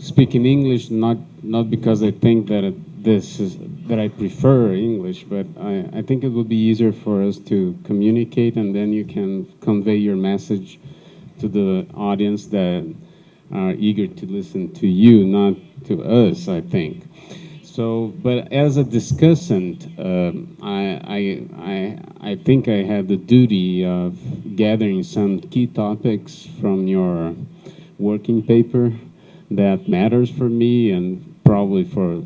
speak in English, not because I think that that I prefer English, but I think it would be easier for us to communicate, and then you can convey your message to the audience that are eager to listen to you, not to us, I think. So, but as a discussant, I think I had the duty of gathering some key topics from your working paper that matters for me and probably for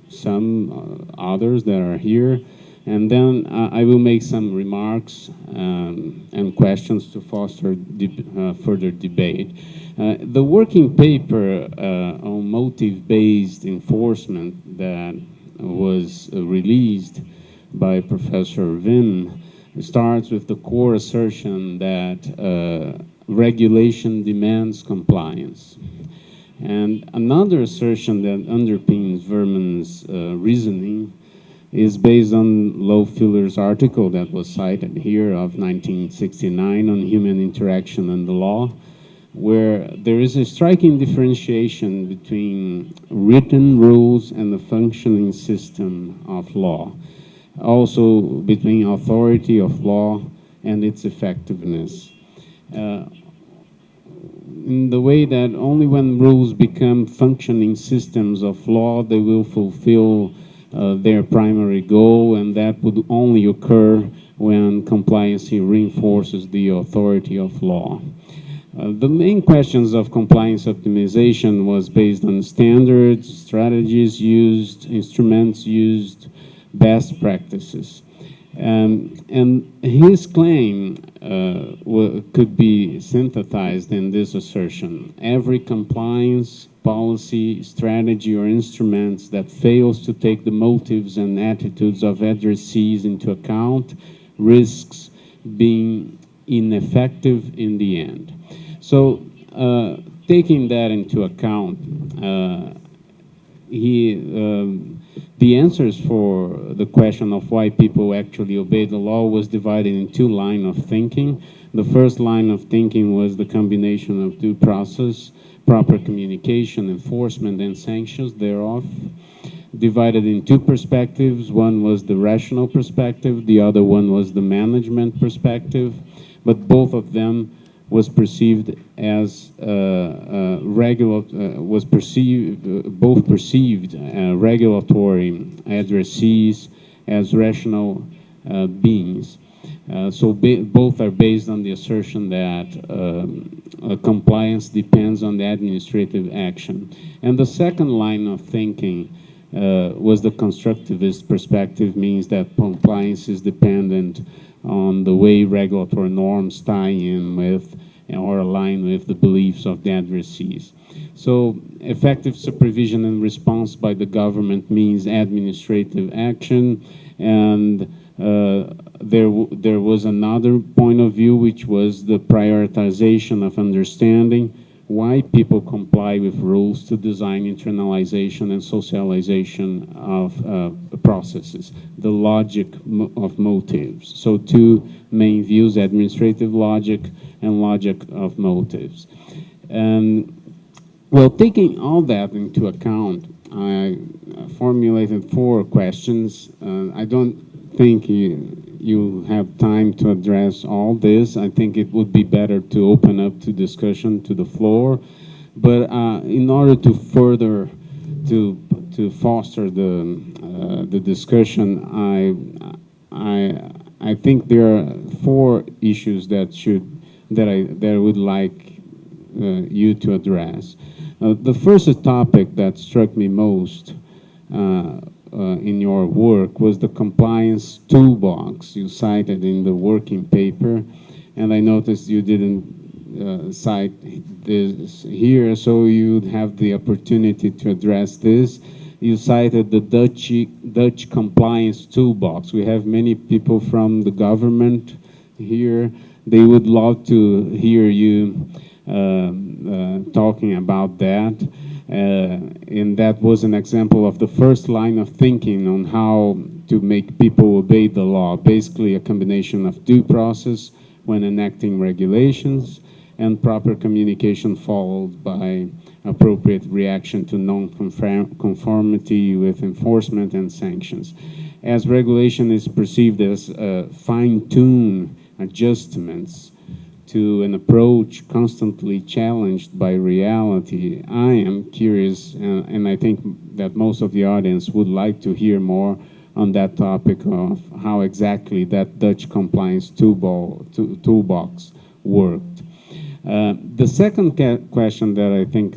some others that are here. And then I will make some remarks and questions to foster further debate. The working paper on motive-based enforcement that was released by Professor Wim starts with the core assertion that regulation demands compliance. And another assertion that underpins Voermans' reasoning is based on Lowfiller's article that was cited here of 1969 on human interaction and the law, where there is a striking differentiation between written rules and the functioning system of law, also between authority of law and its effectiveness. In the way that only when rules become functioning systems of law, they will fulfill their primary goal, and that would only occur when compliance reinforces the authority of law. The main questions of compliance optimization was based on standards, strategies used, instruments used, best practices. And his claim could be synthesized in this assertion. Every compliance policy, strategy, or instruments that fails to take the motives and attitudes of addressees into account risks being ineffective in the end. So, taking that into account, the answers for the question of why people actually obey the law was divided in two lines of thinking. The first line of thinking was the combination of due process, proper communication, enforcement, and sanctions thereof, divided in two perspectives. One was the rational perspective, the other one was the management perspective, but both of them was perceived as both perceived regulatory addressees as rational beings. So both are based on the assertion that compliance depends on the administrative action. And the second line of thinking was the constructivist perspective, means that compliance is dependent on the way regulatory norms tie in with or align with the beliefs of the addressees. So effective supervision and response by the government means administrative action, and there was another point of view, which was the prioritization of understanding why people comply with rules to design internalization and socialization of processes, the logic of motives. So two main views, administrative logic and logic of motives. And well, taking all that into account, I formulated 4 questions. I don't think you have time to address all this. I think it would be better to open up to discussion to the floor. But in order to further to foster the discussion, I think there are 4 issues that I would like you to address. The first topic that struck me most in your work was the compliance toolbox you cited in the working paper, and I noticed you didn't cite this here, so you'd have the opportunity to address this. You cited the Dutch compliance toolbox. We have many people from the government here. They would love to hear you talking about that. And that was an example of the first line of thinking on how to make people obey the law. Basically a combination of due process when enacting regulations and proper communication followed by appropriate reaction to non-conformity with enforcement and sanctions. As regulation is perceived as fine-tuned adjustments to an approach constantly challenged by reality, I am curious, and I think that most of the audience would like to hear more on that topic of how exactly that Dutch compliance toolbox worked. The second question that I think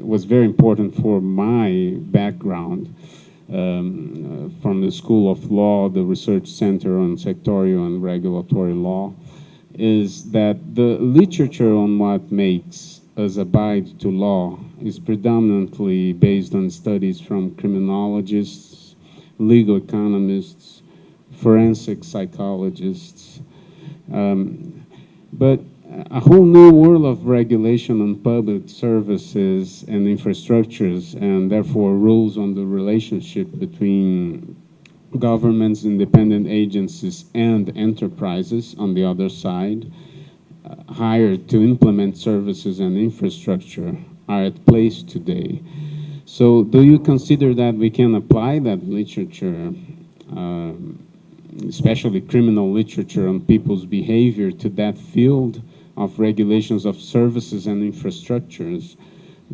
was very important for my background from the School of Law, the Research Center on Sectorial and Regulatory Law, is that the literature on what makes us abide to law is predominantly based on studies from criminologists, legal economists, forensic psychologists, but a whole new world of regulation on public services and infrastructures, and therefore rules on the relationship between governments, independent agencies, and enterprises on the other side, hired to implement services and infrastructure, are at place today. So do you consider that we can apply that literature, especially criminal literature on people's behavior, to that field of regulations of services and infrastructures?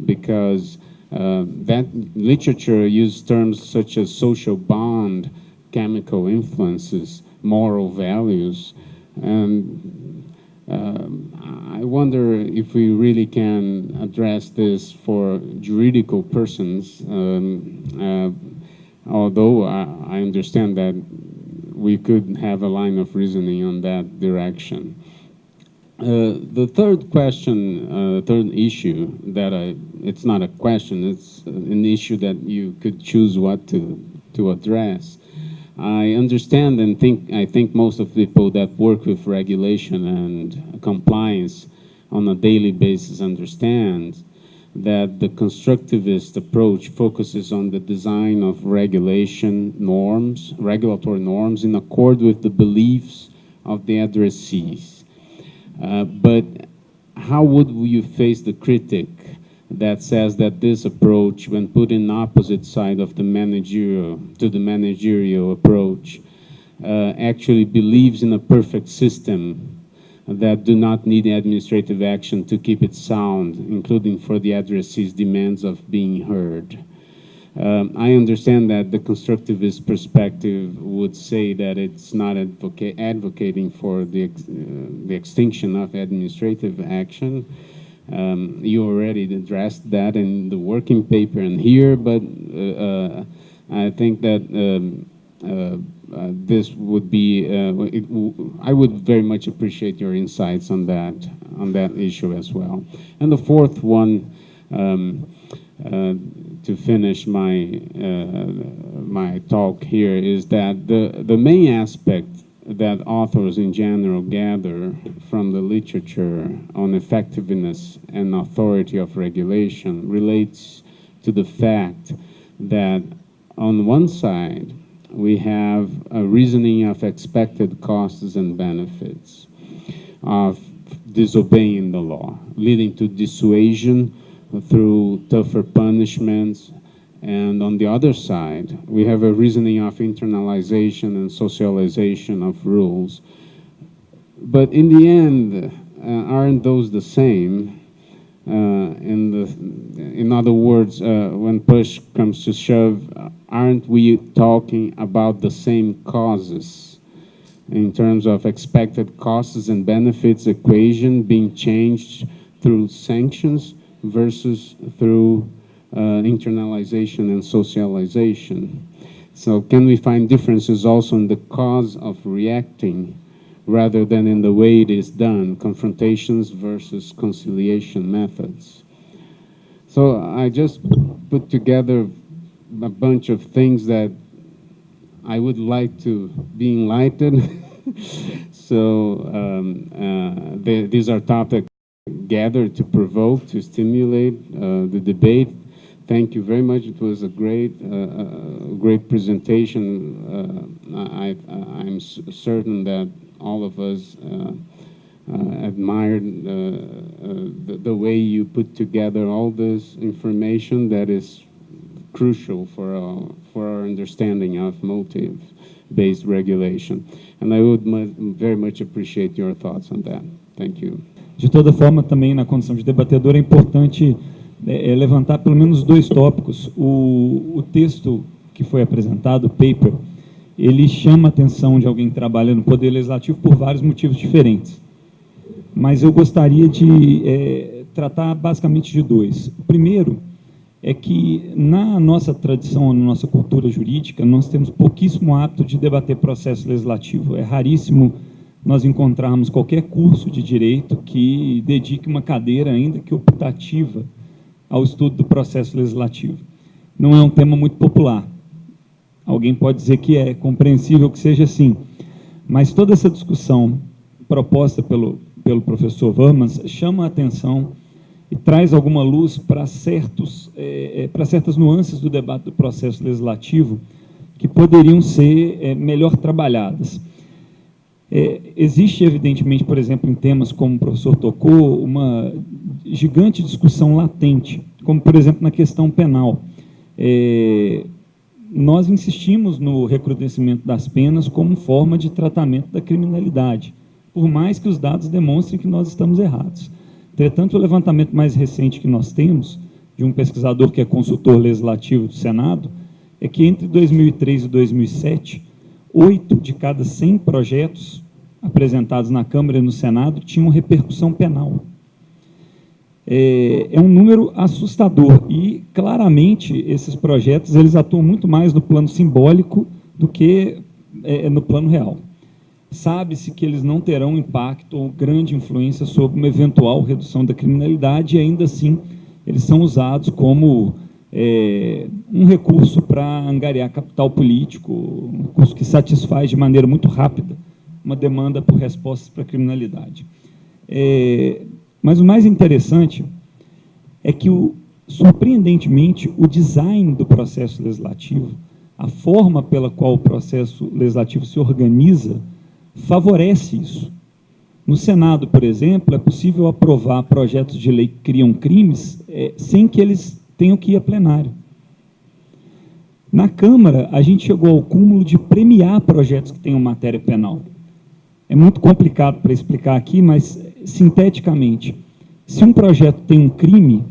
Because that literature used terms such as social bond, chemical influences, moral values, and I wonder if we really can address this for juridical persons, although I understand that we could have a line of reasoning on that direction. The third question, third issue that it's not a question, it's an issue that you could choose what to address. I understand and I think most of the people that work with regulation and compliance on a daily basis understand that the constructivist approach focuses on the design of regulation norms, regulatory norms, in accord with the beliefs of the addressees. But how would you face the critic that says that this approach, when put in opposite side of the managerial approach, actually believes in a perfect system that do not need administrative action to keep it sound, including for the addressee's demands of being heard? I understand that the constructivist perspective would say that it's not advocating for the extinction of administrative action. You already addressed that in the working paper and here, but I think that this would be, I would very much appreciate your insights on that issue as well. And the fourth one, to finish my my talk here, is that the main aspect that authors in general gather from the literature on effectiveness and authority of regulation relates to the fact that on one side we have a reasoning of expected costs and benefits of disobeying the law, leading to dissuasion through tougher punishments. And on the other side, we have a reasoning of internalization and socialization of rules. But in the end, aren't those the same? In other words, when push comes to shove, aren't we talking about the same causes in terms of expected costs and benefits equation being changed through sanctions versus through internalization and socialization? So can we find differences also in the cause of reacting rather than in the way it is done, confrontations versus conciliation methods? So I just put together a bunch of things that I would like to be enlightened. So these are topics gathered to provoke, to stimulate the debate. Thank you very much. It was a great presentation. I'm certain that all of us admired the way you put together all this information that is crucial for our understanding of motive-based regulation. And I would very much appreciate your thoughts on that. Thank you. De toda forma, também na condição de debatedor, é importante levantar pelo menos dois tópicos. O texto que foi apresentado, o paper, ele chama a atenção de alguém que trabalha no Poder Legislativo por vários motivos diferentes. Mas eu gostaria de tratar basicamente de dois. O primeiro é que, na nossa tradição, na nossa cultura jurídica, nós temos pouquíssimo hábito de debater processo legislativo. É raríssimo nós encontrarmos qualquer curso de direito que dedique uma cadeira, ainda que optativa, ao estudo do processo legislativo. Não é um tema muito popular. Alguém pode dizer que é compreensível que seja assim, mas toda essa discussão proposta pelo professor Voermans chama a atenção e traz alguma luz para certas nuances do debate do processo legislativo que poderiam ser melhor trabalhadas. Existe, evidentemente, por exemplo, em temas como o professor tocou, uma gigante discussão latente, como, por exemplo, na questão penal. Nós insistimos no recrudescimento das penas como forma de tratamento da criminalidade, por mais que os dados demonstrem que nós estamos errados. Entretanto, o levantamento mais recente que nós temos, de um pesquisador que é consultor legislativo do Senado, é que entre 2003 e 2007, 8 de cada 100 projetos apresentados na Câmara e no Senado tinham repercussão penal. É um número assustador e, claramente, esses projetos eles atuam muito mais no plano simbólico do que no plano real. Sabe-se que eles não terão impacto ou grande influência sobre uma eventual redução da criminalidade e, ainda assim, eles são usados como um recurso para angariar capital político, um recurso que satisfaz de maneira muito rápida uma demanda por respostas para a criminalidade. Mas o mais interessante é que, surpreendentemente, o design do processo legislativo, a forma pela qual o processo legislativo se organiza, favorece isso. No Senado, por exemplo, é possível aprovar projetos de lei que criam crimes sem que eles tenham que ir a plenário. Na Câmara, a gente chegou ao cúmulo de premiar projetos que tenham matéria penal. É muito complicado para explicar aqui, mas, sinteticamente, se um projeto tem um crime,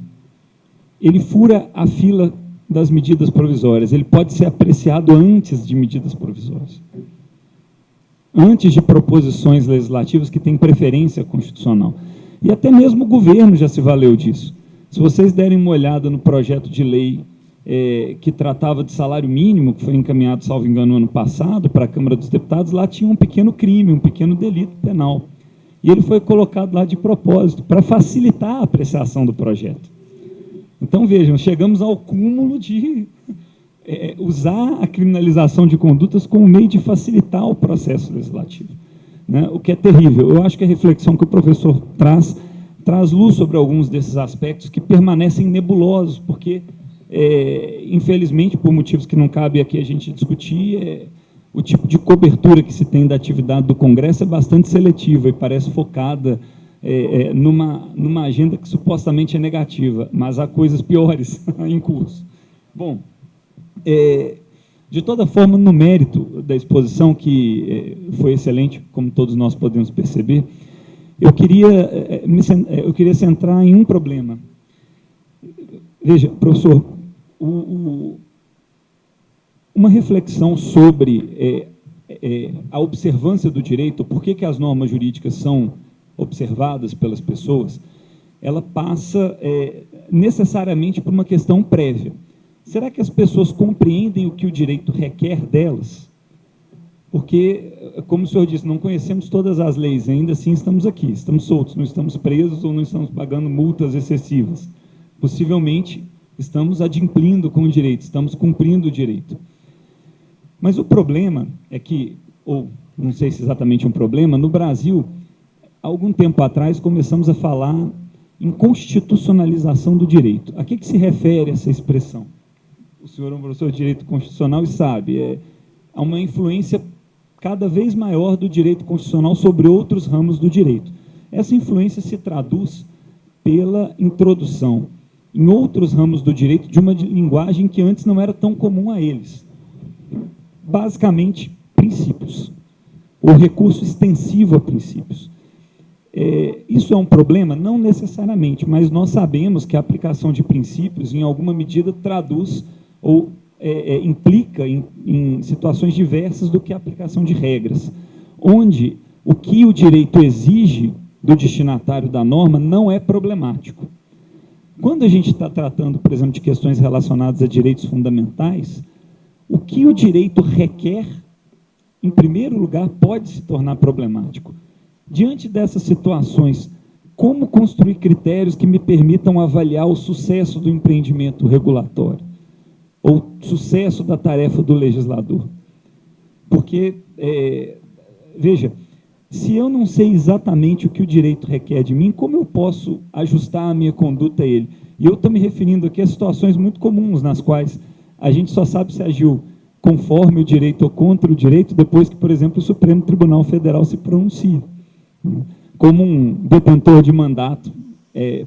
ele fura a fila das medidas provisórias, ele pode ser apreciado antes de medidas provisórias, antes de proposições legislativas que têm preferência constitucional. E até mesmo o governo já se valeu disso. Se vocês derem uma olhada no projeto de lei que tratava de salário mínimo, que foi encaminhado, salvo engano, no ano passado, para a Câmara dos Deputados, lá tinha um pequeno crime, um pequeno delito penal. E ele foi colocado lá de propósito, para facilitar a apreciação do projeto. Então, vejam, chegamos ao cúmulo de usar a criminalização de condutas como meio de facilitar o processo legislativo, né? O que é terrível. Eu acho que a reflexão que o professor traz luz sobre alguns desses aspectos que permanecem nebulosos, porque, infelizmente, por motivos que não cabe aqui a gente discutir, o tipo de cobertura que se tem da atividade do Congresso é bastante seletiva e parece focada numa agenda que supostamente é negativa, mas há coisas piores em curso. Bom, de toda forma, no mérito da exposição, que foi excelente, como todos nós podemos perceber, eu queria centrar em um problema. Veja, professor, uma reflexão sobre a observância do direito, por que as normas jurídicas são observadas pelas pessoas, ela passa necessariamente por uma questão prévia. Será que as pessoas compreendem o que o direito requer delas? Porque, como o senhor disse, não conhecemos todas as leis, ainda assim estamos aqui, estamos soltos, não estamos presos ou não estamos pagando multas excessivas. Possivelmente, estamos adimplindo com o direito, estamos cumprindo o direito. Mas o problema é que, ou não sei se exatamente um problema, no Brasil, há algum tempo atrás, começamos a falar em constitucionalização do direito. A que se refere essa expressão? O senhor é um professor de Direito Constitucional e sabe, há uma influência cada vez maior do direito constitucional sobre outros ramos do direito. Essa influência se traduz pela introdução, em outros ramos do direito, de uma linguagem que antes não era tão comum a eles. Basicamente, princípios, ou recurso extensivo a princípios. Isso é um problema? Não necessariamente, mas nós sabemos que a aplicação de princípios, em alguma medida, traduz ou implica em situações diversas do que a aplicação de regras, onde o que o direito exige do destinatário da norma não é problemático. Quando a gente está tratando, por exemplo, de questões relacionadas a direitos fundamentais, o que o direito requer, em primeiro lugar, pode se tornar problemático. Diante dessas situações, como construir critérios que me permitam avaliar o sucesso do empreendimento regulatório, ou sucesso da tarefa do legislador? Porque, veja, se eu não sei exatamente o que o direito requer de mim, como eu posso ajustar a minha conduta a ele? E eu estou me referindo aqui a situações muito comuns, nas quais a gente só sabe se agiu conforme o direito ou contra o direito depois que, por exemplo, o Supremo Tribunal Federal se pronuncia. Como um detentor de mandato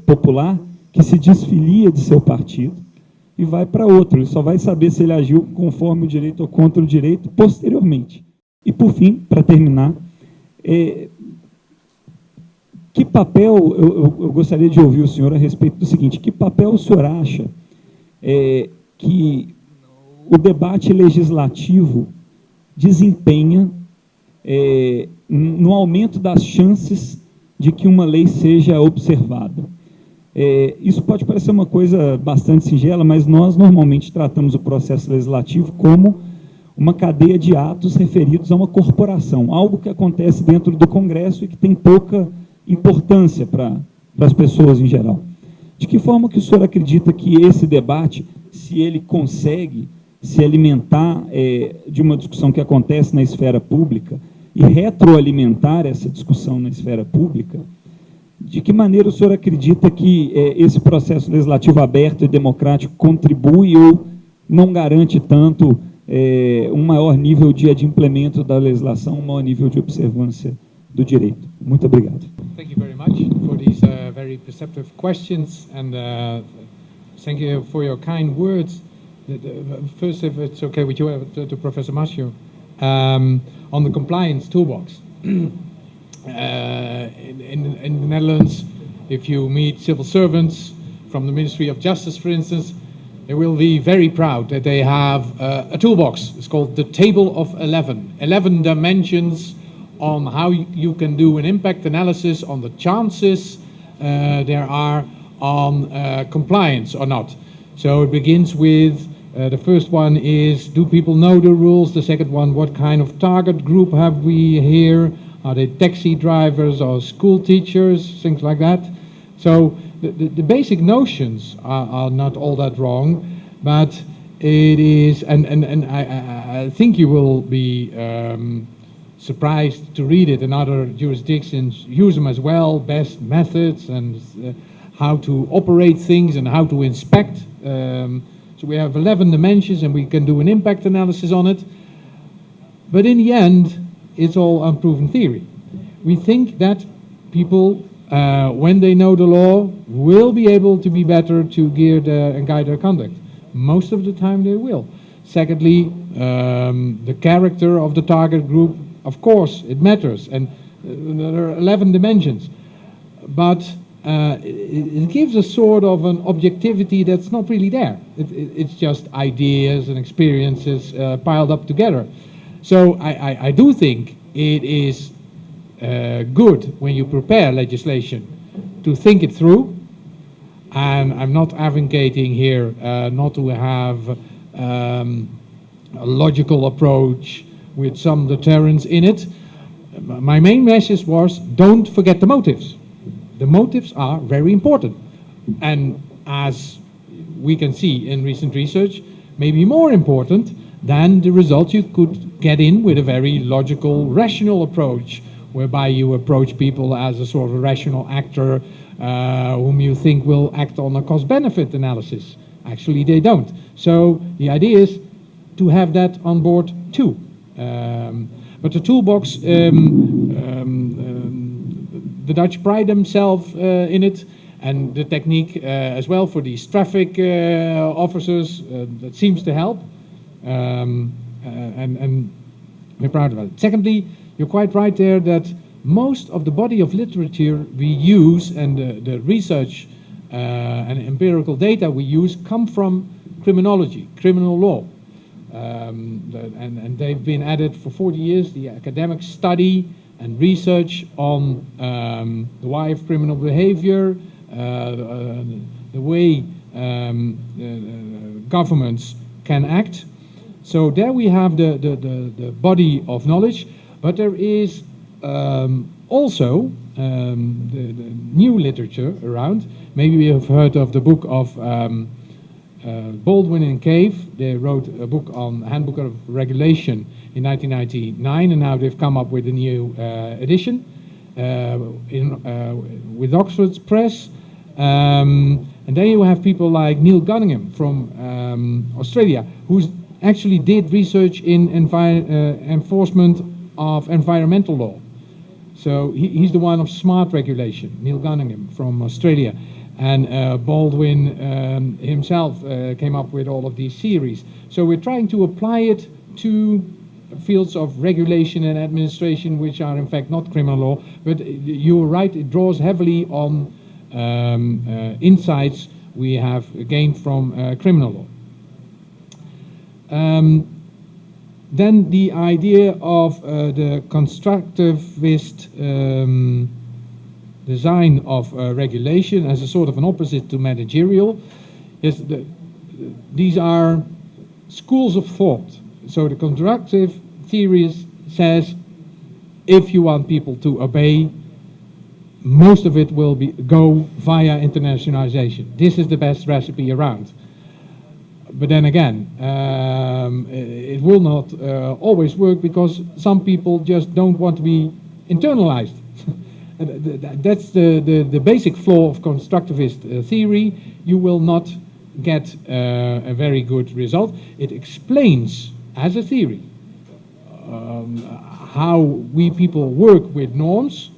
popular que se desfilia de seu partido e vai para outro. Ele só vai saber se ele agiu conforme o direito ou contra o direito posteriormente. E, por fim, para terminar, que papel, eu gostaria de ouvir o senhor a respeito do seguinte: que papel o senhor acha que o debate legislativo desempenha no aumento das chances de que uma lei seja observada? Isso pode parecer uma coisa bastante singela, mas nós normalmente tratamos o processo legislativo como uma cadeia de atos referidos a uma corporação, algo que acontece dentro do Congresso e que tem pouca importância para as pessoas em geral. De que forma que o senhor acredita que esse debate, se ele consegue se alimentar de uma discussão que acontece na esfera pública e retroalimentar essa discussão na esfera pública, de que maneira o senhor acredita que esse processo legislativo aberto e democrático contribui ou não garante tanto um maior nível de implemento da legislação, um maior nível de observância do direito? Muito obrigado. Thank you very much for these very perceptive questions, and thank you for your kind words. First, if it's okay with you, to Professor Mascio, on the compliance toolbox. In the Netherlands, if you meet civil servants from the Ministry of Justice, for instance, they will be very proud that they have a toolbox. It's called the Table of 11. 11 dimensions on how you can do an impact analysis on the chances there are on compliance or not. So it begins with, the first one is, do people know the rules? The second one, what kind of target group have we here? Are they taxi drivers or school teachers? Things like that. So the basic notions are not all that wrong, but it is, and I think you will be surprised to read it, and other jurisdictions use them as well, best methods and how to operate things and how to inspect. So we have 11 dimensions and we can do an impact analysis on it. But in the end, it's all unproven theory. We think that people, when they know the law, will be able to be better to gear and guide their conduct. Most of the time they will. Secondly, the character of the target group, of course, it matters, and there are 11 dimensions. But it gives a sort of an objectivity that's not really there. It's just ideas and experiences piled up together. So I do think it is good when you prepare legislation to think it through. And I'm not advocating here not to have a logical approach with some deterrence in it. My main message was, don't forget the motives. The motives are very important. And as we can see in recent research, maybe more important than the results you could get in with a very logical, rational approach, whereby you approach people as a sort of rational actor whom you think will act on a cost-benefit analysis. Actually, they don't. So the idea is to have that on board too. But the toolbox, the Dutch pride themselves in it, and the technique as well for these traffic officers that seems to help, and we're proud of it. Secondly, you're quite right there that most of the body of literature we use and the research and empirical data we use come from criminology, criminal law. And they've been at it for 40 years, the academic study and research on the why of criminal behavior, the way governments can act. So there we have the body of knowledge, but there is also the new literature around. Maybe we have heard of the book of Baldwin and Cave. They wrote a book on Handbook of Regulation in 1999, and now they've come up with a new edition with Oxford's Press. And then you have people like Neil Gunningham from Australia, who actually did research in enforcement of environmental law. So he's the one of smart regulation, Neil Gunningham from Australia. And Baldwin himself came up with all of these theories. So we're trying to apply it to fields of regulation and administration, which are in fact not criminal law. But you're right, it draws heavily on insights we have gained from criminal law. Then the idea of the constructivist design of regulation as a sort of an opposite to managerial. Yes, these are schools of thought. So the constructive theory says if you want people to obey, most of it will go via internationalization. This is the best recipe around. But then again, it will not always work because some people just don't want to be internalized. That's the basic flaw of constructivist theory. You will not get a very good result. It explains, as a theory, how we people work with norms,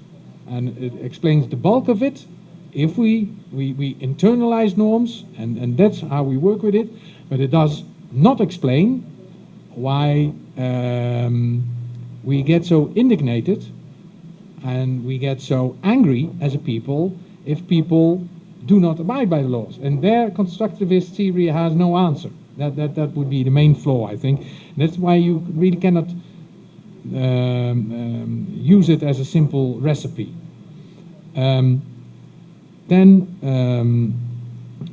and it explains the bulk of it. If we internalize norms, and that's how we work with it, but it does not explain why we get so indignated and we get so angry as a people if people do not abide by the laws. And their constructivist theory has no answer. That would be the main flaw, I think. That's why you really cannot use it as a simple recipe. Then,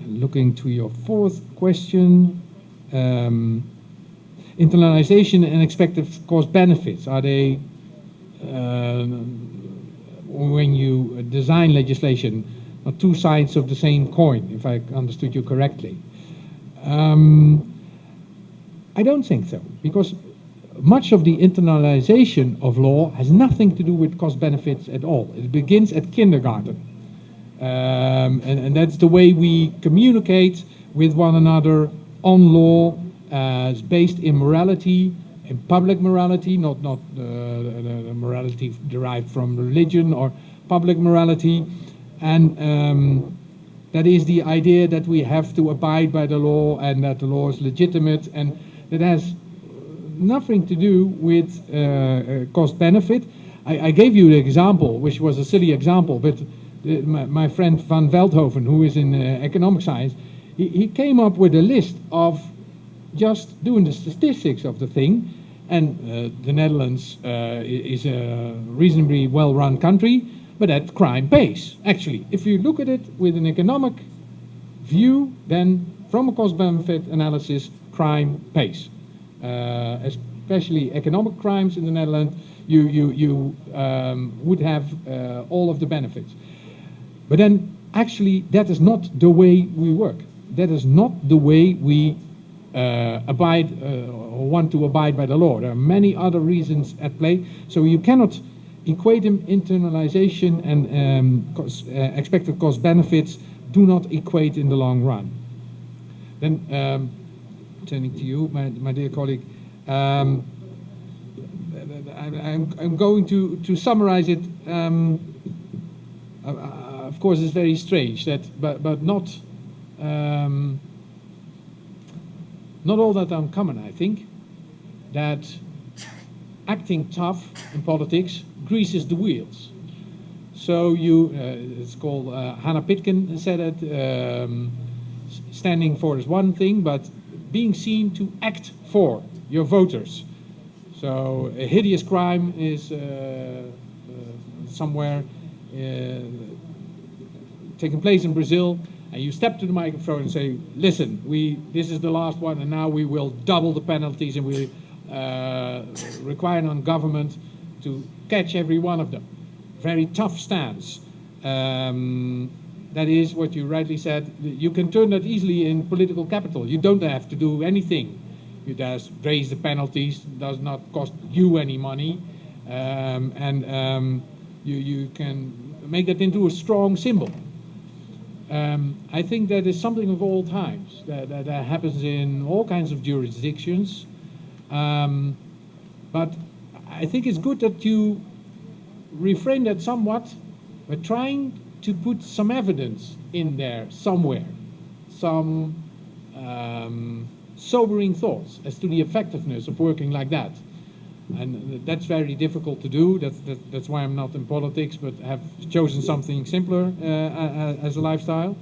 looking to your fourth question, internalization and expected cost benefits, are they, when you design legislation, are two sides of the same coin, if I understood you correctly? I don't think so, because much of the internalization of law has nothing to do with cost benefits at all. It begins at kindergarten. And that's the way we communicate with one another on law, based in morality, in public morality, not the morality derived from religion or public morality. And that is the idea that we have to abide by the law and that the law is legitimate, and that has nothing to do with cost benefit. I gave you the example, which was a silly example, but my friend Van Veldhoven, who is in economic science, he came up with a list of just doing the statistics of the thing, and the Netherlands is a reasonably well-run country, but that crime pays. Actually, if you look at it with an economic view, then from a cost-benefit analysis, crime pays. Especially economic crimes in the Netherlands, you would have all of the benefits. But then, actually, that is not the way we work. That is not the way we abide or want to abide by the law. There are many other reasons at play, so you cannot equate them. Internalization and expected cost benefits do not equate in the long run. Then, turning to you, my dear colleague, I'm going to summarize it of course, it's very strange that, but not all that uncommon, I think, that acting tough in politics greases the wheels. So it's called, Hannah Pitkin said it, standing for is one thing, but being seen to act for your voters. So a hideous crime is somewhere taking place in Brazil, and you step to the microphone and say, listen, this is the last one, and now we will double the penalties, and we require on government to catch every one of them. Very tough stance. That is what you rightly said. You can turn that easily in political capital. You don't have to do anything. You just raise the penalties, does not cost you any money, and you can make that into a strong symbol. I think that is something of all times, that happens in all kinds of jurisdictions. But I think it's good that you reframe that somewhat by trying to put some evidence in there somewhere, some sobering thoughts as to the effectiveness of working like that. And that's very difficult to do. That's why I'm not in politics, but have chosen something simpler as a lifestyle.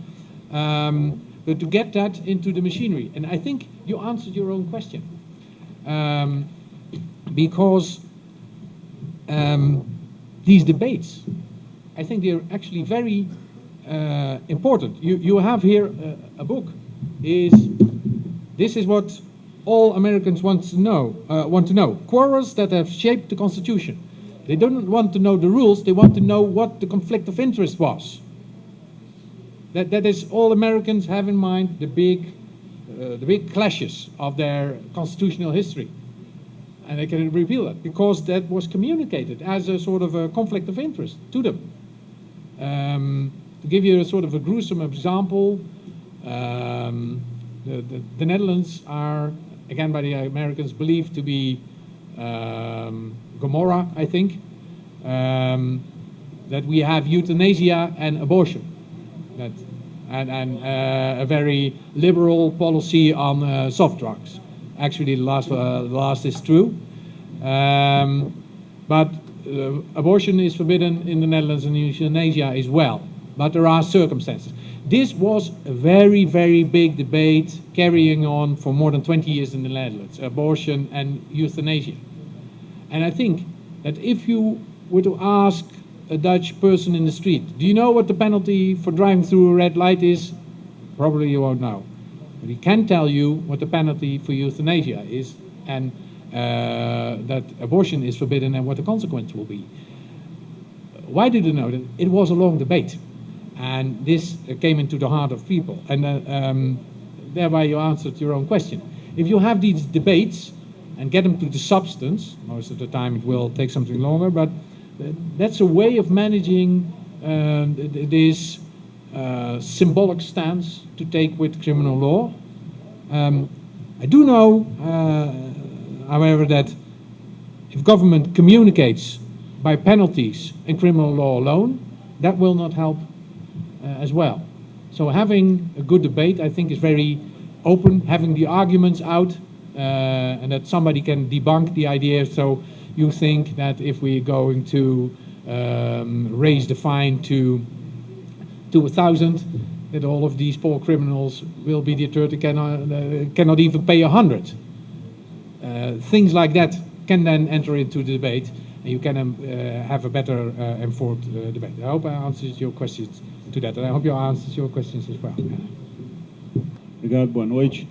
But to get that into the machinery. And I think you answered your own question. Because these debates, I think they're actually very important. You have here a book. This is what all Americans want to know. Quarrels that have shaped the Constitution. They don't want to know the rules. They want to know what the conflict of interest was. That is all Americans have in mind. The big clashes of their constitutional history. And they can reveal that because that was communicated as a sort of a conflict of interest to them. To give you a sort of a gruesome example, the Netherlands are, again by the Americans, believed to be Gomorrah, I think, that we have euthanasia and abortion, and a very liberal policy on soft drugs. Actually, the last is true, but abortion is forbidden in the Netherlands and euthanasia as well. But there are circumstances. This was a very, very big debate carrying on for more than 20 years in the Netherlands, abortion and euthanasia. And I think that if you were to ask a Dutch person in the street, do you know what the penalty for driving through a red light is? Probably you won't know. But he can tell you what the penalty for euthanasia is, and that abortion is forbidden and what the consequence will be. Why did you know that? It was a long debate. And this came into the heart of people. And thereby you answered your own question. If you have these debates and get them to the substance, most of the time it will take something longer, but that's a way of managing this symbolic stance to take with criminal law. I do know, however, that if government communicates by penalties and criminal law alone, that will not help as well. So having a good debate, I think, is very open, having the arguments out, and that somebody can debunk the idea. So you think that if we're going to raise the fine to 1,000, that all of these poor criminals will be deterred, cannot even pay 100. Things like that can then enter into the debate, and you can have a better informed debate. I hope I answered your questions to that, and I hope you answered your questions as well. Obrigado, boa noite.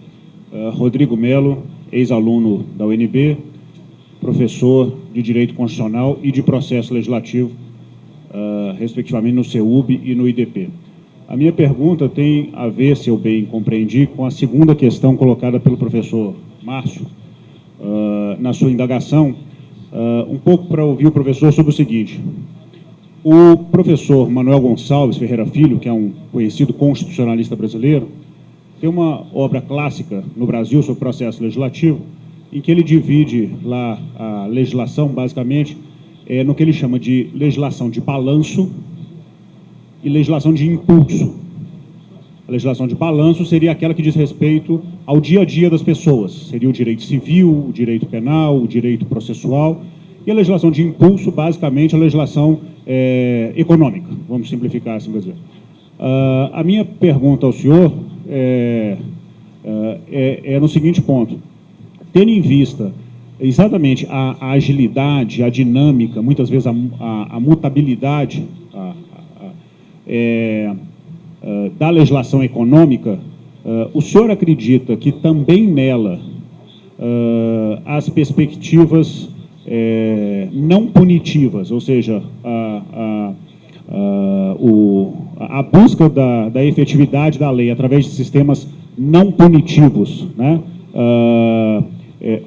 Rodrigo Melo, ex-aluno da UNB, professor de Direito Constitucional e de Processo Legislativo, respectivamente no CEUB e no IDP. A minha pergunta tem a ver, se eu bem compreendi, com a segunda questão colocada pelo professor Márcio na sua indagação, um pouco para ouvir o professor sobre o seguinte. O professor Manuel Gonçalves Ferreira Filho, que é um conhecido constitucionalista brasileiro, tem uma obra clássica no Brasil sobre processo legislativo, em que ele divide lá a legislação, basicamente, no que ele chama de legislação de balanço e legislação de impulso. A legislação de balanço seria aquela que diz respeito ao dia a dia das pessoas. Seria o direito civil, o direito penal, o direito processual. E a legislação de impulso, basicamente, a legislação econômica. Vamos simplificar assim para dizer. A minha pergunta ao senhor é no seguinte ponto. Tendo em vista exatamente a agilidade, a dinâmica, muitas vezes a mutabilidade da legislação econômica, o senhor acredita que também nela as perspectivas não punitivas, ou seja, a busca da efetividade da lei através de sistemas não punitivos, né,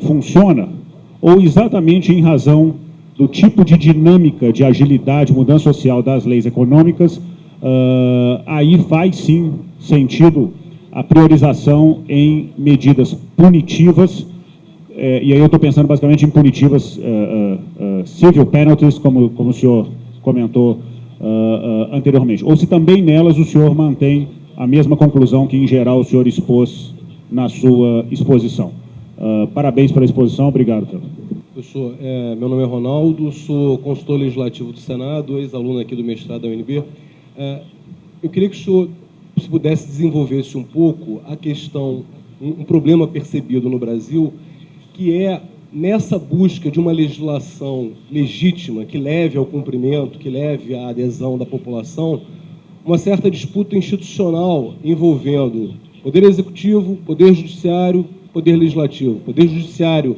funciona? Ou exatamente em razão do tipo de dinâmica de agilidade, mudança social das leis econômicas, aí faz sim sentido a priorização em medidas punitivas, e aí eu estou pensando basicamente em punitivas civil penalties, como o senhor comentou anteriormente, ou se também nelas o senhor mantém a mesma conclusão que em geral o senhor expôs na sua exposição. Parabéns pela exposição, obrigado. Professor, meu nome é Ronaldo, sou consultor legislativo do Senado, ex-aluno aqui do mestrado da UNB. Eu queria que o senhor, se pudesse, desenvolvesse um pouco a questão, um problema percebido no Brasil, que é nessa busca de uma legislação legítima que leve ao cumprimento, que leve à adesão da população, uma certa disputa institucional envolvendo Poder Executivo, Poder Judiciário, Poder Legislativo. Poder Judiciário,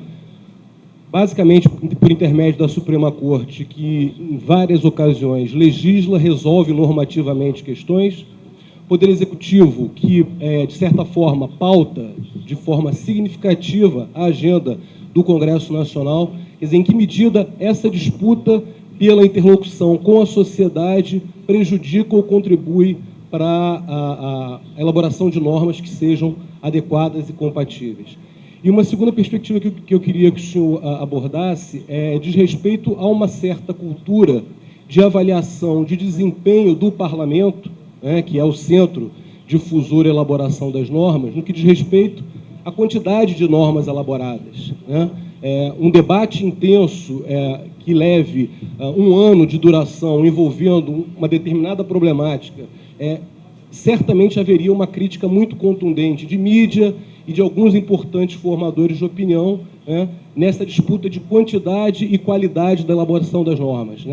basicamente por intermédio da Suprema Corte, que em várias ocasiões legisla, resolve normativamente questões. Poder Executivo, que, de certa forma, pauta de forma significativa a agenda do Congresso Nacional. Quer dizer, em que medida essa disputa pela interlocução com a sociedade prejudica ou contribui para a elaboração de normas que sejam adequadas e compatíveis. E uma segunda perspectiva que eu queria que o senhor abordasse diz respeito a uma certa cultura de avaliação de desempenho do parlamento, que é o centro difusor e elaboração das normas, no que diz respeito à quantidade de normas elaboradas. Um debate intenso que leve um ano de duração envolvendo uma determinada problemática, certamente haveria uma crítica muito contundente de mídia e de alguns importantes formadores de opinião nessa disputa de quantidade e qualidade da elaboração das normas.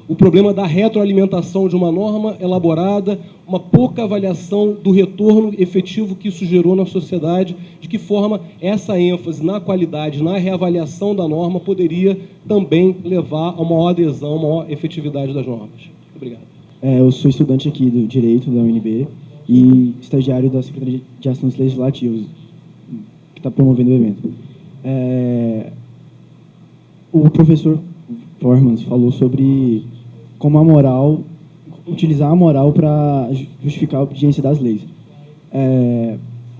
O problema da retroalimentação de uma norma elaborada, uma pouca avaliação do retorno efetivo que isso gerou na sociedade, de que forma essa ênfase na qualidade, na reavaliação da norma poderia também levar a uma maior adesão, uma maior efetividade das normas. Obrigado. Eu sou estudante aqui do Direito da UNB e estagiário da Secretaria de Assuntos Legislativos, que está promovendo o evento. O professor Voermans falou sobre como a moral, utilizar a moral para justificar a obediência das leis.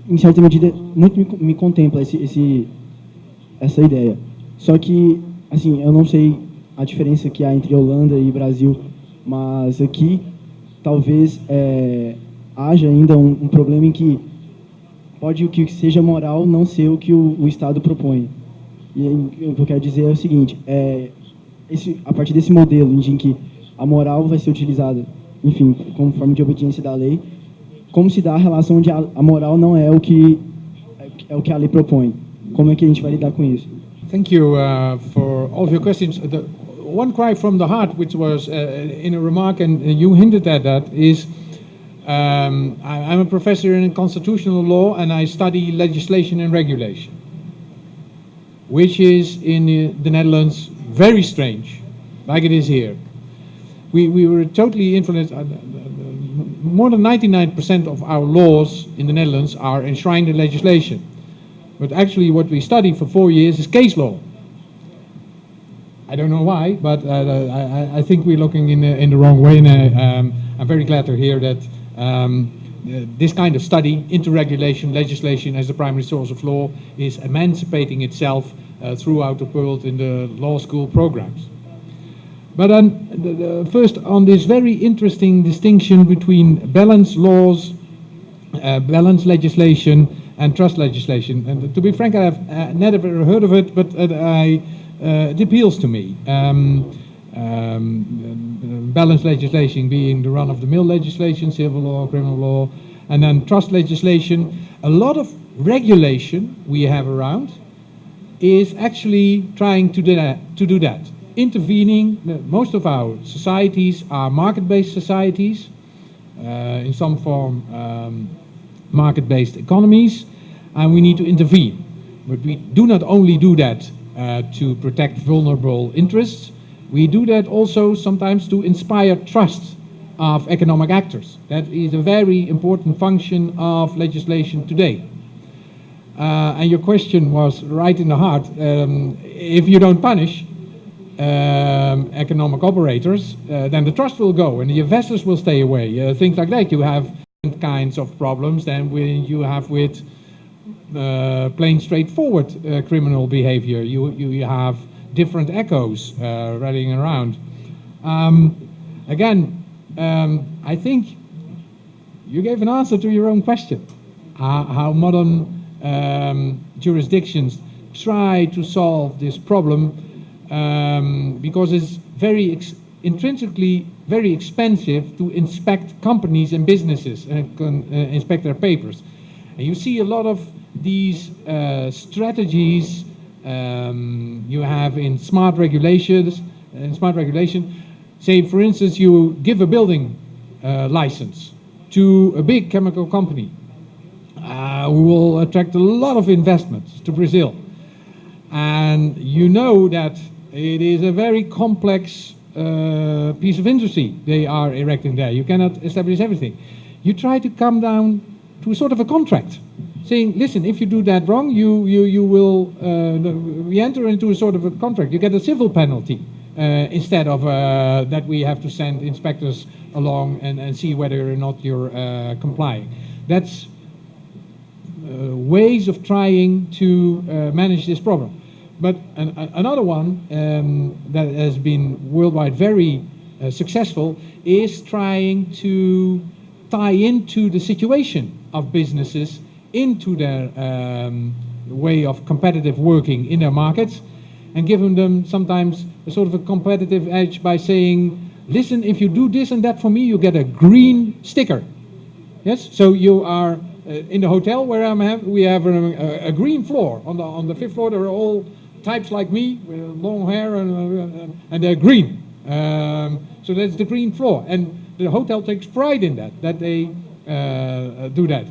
Em certa medida, muito me contempla essa ideia. Só que, assim, eu não sei a diferença que há entre Holanda e Brasil, mas aqui talvez haja ainda um problema em que pode o que seja moral não ser o que o Estado propõe. E o que eu quero dizer é o seguinte, a partir desse modelo em que a moral vai ser utilizada, enfim, como forma de obediência da lei, como se dá a relação onde a moral não é o que a lei propõe? Como é que a gente vai lidar com isso? Thank you for all of your questions. One cry from the heart, which was in a remark, and you hinted at that, is I'm a professor in constitutional law and I study legislation and regulation, which is in the Netherlands very strange, like it is here. We were totally influenced. More than 99% of our laws in the Netherlands are enshrined in legislation. But actually what we study for 4 years is case law. I don't know why, but I think we're looking in the wrong way, and I'm very glad to hear that this kind of study into regulation, legislation as the primary source of law is emancipating itself throughout the world in the law school programs. But first, on this very interesting distinction between balance laws, balance legislation, and trust legislation. And to be frank, I've never heard of it, but it appeals to me. Balance legislation being the run-of-the-mill legislation, civil law, criminal law, and then trust legislation. A lot of regulation we have around is actually trying to do that. Intervening. Most of our societies are market-based societies, in some form market-based economies, and we need to intervene. But we do not only do that to protect vulnerable interests, we do that also sometimes to inspire trust of economic actors. That is a very important function of legislation today. And your question was right in the heart. If you don't punish economic operators, then the trust will go and the investors will stay away. Things like that. You have different kinds of problems than you have with plain straightforward criminal behavior. You have different echoes running around. Again, I think you gave an answer to your own question. How modern jurisdictions try to solve this problem, because it's intrinsically very expensive to inspect companies and businesses and inspect their papers. And you see a lot of these strategies you have in smart regulations. Say, for instance, you give a building license to a big chemical company who will attract a lot of investments to Brazil. And you know that it is a very complex piece of industry they are erecting there. You cannot establish everything. You try to come down to a sort of a contract, saying, listen, if you do that wrong, we enter into a sort of a contract. You get a civil penalty instead of that we have to send inspectors along and see whether or not you're complying. That's ways of trying to manage this problem. But another one that has been worldwide very successful is trying to tie into the situation of businesses into their way of competitive working in their markets, and giving them sometimes a sort of a competitive edge by saying, listen, if you do this and that for me, you get a green sticker. Yes, so you are in the hotel where we have a green floor. On the 5th floor, there are all types like me with long hair and they're green. So that's the green floor, and the hotel takes pride in that they do that,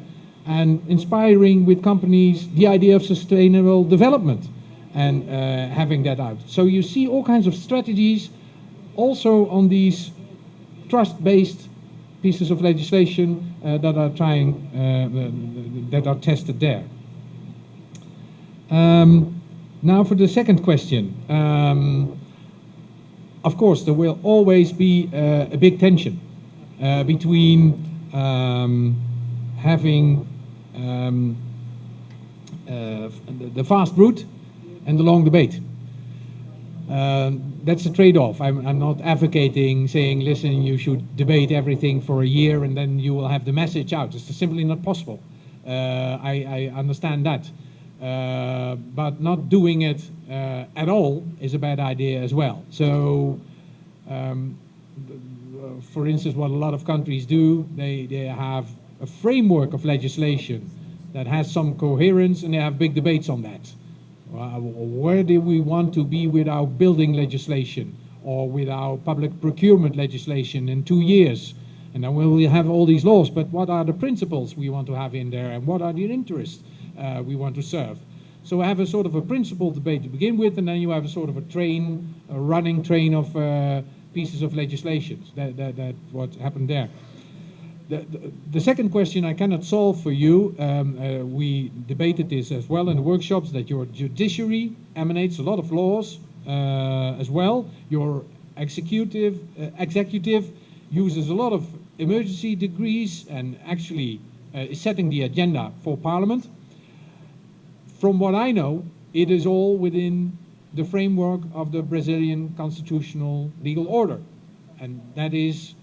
and inspiring with companies the idea of sustainable development and having that out. So you see all kinds of strategies also on these trust-based pieces of legislation that are tested there. Now for the second question. Of course, there will always be a big tension between having the fast route and the long debate. That's a trade-off. I'm not advocating saying, listen, you should debate everything for a year and then you will have the message out. It's simply not possible. I understand that. But not doing it at all is a bad idea as well. So, for instance, what a lot of countries do, they have a framework of legislation that has some coherence, and they have big debates on that. Where do we want to be with our building legislation or with our public procurement legislation in 2 years? And then we'll have all these laws, but what are the principles we want to have in there, and what are the interests we want to serve? So I have a sort of a principle debate to begin with, and then you have a sort of a running train of pieces of legislation. That what happened there. The second question I cannot solve for you. We debated this as well in the workshops, that your judiciary emanates a lot of laws as well. Your executive uses a lot of emergency decrees and actually is setting the agenda for Parliament. From what I know, it is all within the framework of the Brazilian constitutional legal order. And that is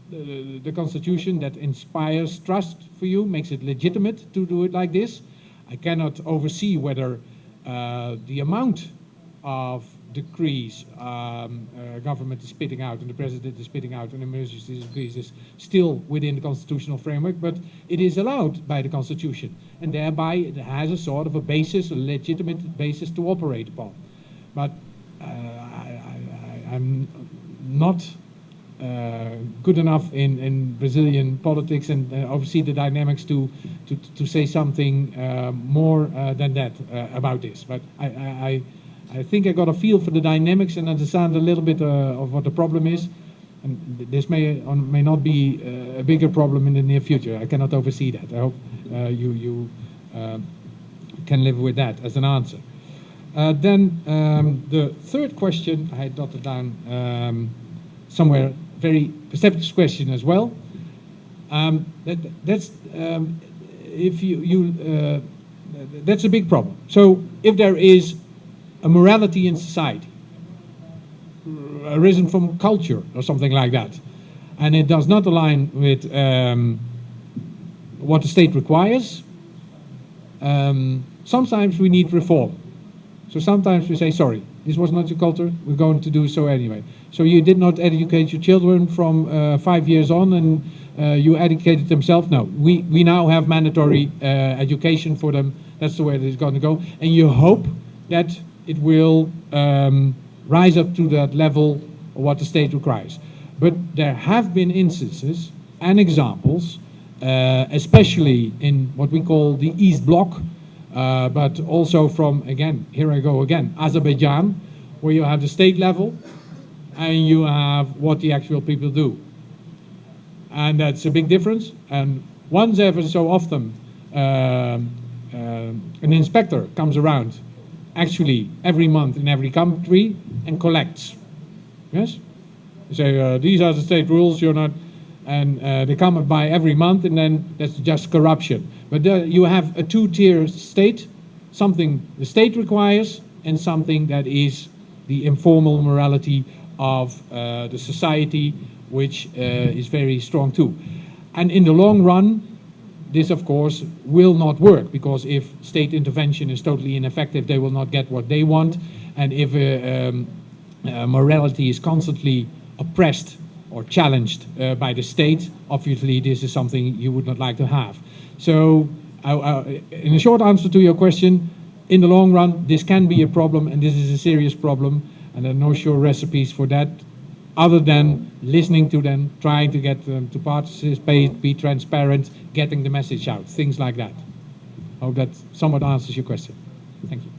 the constitution that inspires trust for you, makes it legitimate to do it like this. I cannot oversee whether the amount of decrees government is spitting out and the president is spitting out and emergency decrees is still within the constitutional framework, but it is allowed by the constitution, and thereby it has a sort of a basis, a legitimate basis to operate upon. But I'm not good enough in Brazilian politics and oversee the dynamics to say something more than that about this. But I think I got a feel for the dynamics and understand a little bit of what the problem is. And this may or may not be a bigger problem in the near future. I cannot oversee that. I hope you can live with that as an answer. Then the third question, I had jotted down somewhere, very perceptive question as well. That's that's a big problem. So if there is a morality in society, arisen from culture or something like that, and it does not align with what the state requires, sometimes we need reform. So sometimes we say, sorry, this was not your culture, we're going to do so anyway. So you did not educate your children from 5 years on and you educated themselves. No, we now have mandatory education for them. That's the way it is going to go. And you hope that it will rise up to that level of what the state requires. But there have been instances and examples, especially in what we call the East Bloc, but also from, again, here I go again, Azerbaijan, where you have the state level and you have what the actual people do. And that's a big difference. And once ever so often, an inspector comes around actually every month in every country and collects. Yes? They say, these are the state rules, you're not, and they come by every month, and then that's just corruption. But you have a two-tier state, something the state requires and something that is the informal morality of the society, which is very strong too. And in the long run, this of course will not work, because if state intervention is totally ineffective, they will not get what they want. And if morality is constantly oppressed or challenged by the state, obviously this is something you would not like to have. So in a short answer to your question, in the long run this can be a problem, and this is a serious problem, and there are no sure recipes for that other than listening to them, trying to get them to participate, be transparent, getting the message out, things like that. I hope that somewhat answers your question. Thank you.